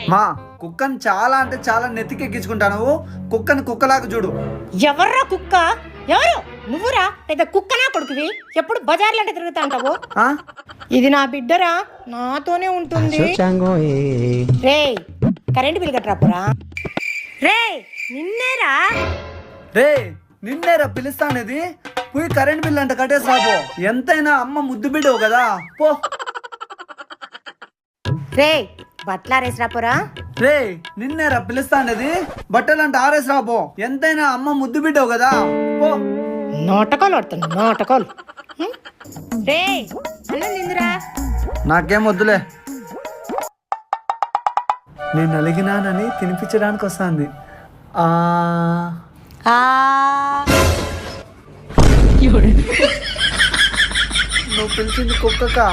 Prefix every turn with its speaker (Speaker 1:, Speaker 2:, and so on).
Speaker 1: మా కుక్కని చాలా అంటే చాలా నెత్తికెక్కించుకుంటాను. కుక్కని కుక్కలాగా చూడు.
Speaker 2: ఎవర్రా కుక్క? ఎవరు? నువ్వురా? పెద్ద కుక్కనా కొడుకువి? ఎప్పుడు బజార్లంటే తిరుగుతా ఉంటావు?
Speaker 1: ఆ?
Speaker 2: ఇది నా బిడ్డరా, నాతోనే ఉంటుంది. రే కరెంట్ బిల్ కట్టరాపురా. రే నిన్నేరా.
Speaker 1: రే నిన్నేరా పిలుస్తానేది. పోయి కరెంట్ బిల్ అంటే కట్టేసి రాబో. ఎంతైనా అమ్మ ముద్దు బిడ్డవు కదా, పో.
Speaker 2: రే బట్టలారేసి రాపోరా.
Speaker 1: రే నిన్నేరా పిలుస్తానేది. బట్టలు అంటే ఆరేసి రాబో. ఎంతైనా అమ్మ ముద్దు బిడ్డవు కదా, పో.
Speaker 2: నాటకాలు ఆడుతున్నా, నాటకాలు. రే అన్నం తిందురా.
Speaker 1: నాకేం వద్దులే. నేను అలిగినానని తినిపించడానికి వస్తుంది. నువ్వు పిలిచింది కుక్కకా?